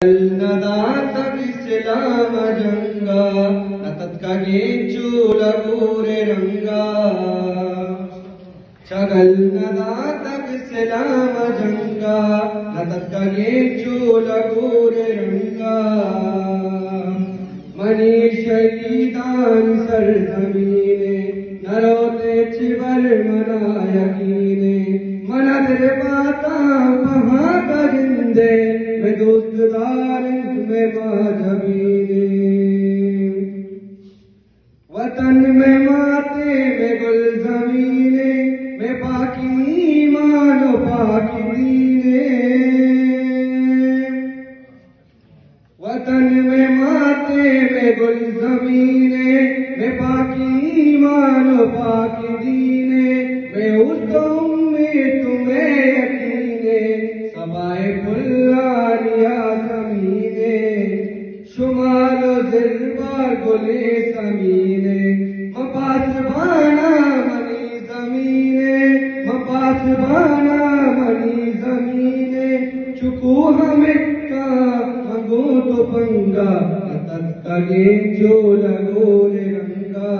Islam janga natat kage chulagure ranga chagal nadat Islam janga natat kage chulagure ranga mani shahidan sar zamine narote chibar manayakine manadre pata paha karinde मैं दोस्तदार में माधवीने वतन में माते में गुल जमीने में पाकी मानो पाकी दीने वतन में माते में गुल जमीने में पाकी मानो पाकी दीने मैं उस में तुम्हें यकीने सबाए पुल्लानिया समीने शुमालो जिरबार गुले समीने मपास बाना मनी जमीने मपास बाना मनी जमीने चुकू हमें का मंगो तो पंगा तत्कगे जो लगो रे रंगा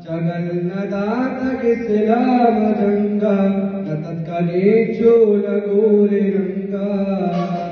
चगल नदात इस्लाम जंगा तत्कगे जो लगो रे रंगा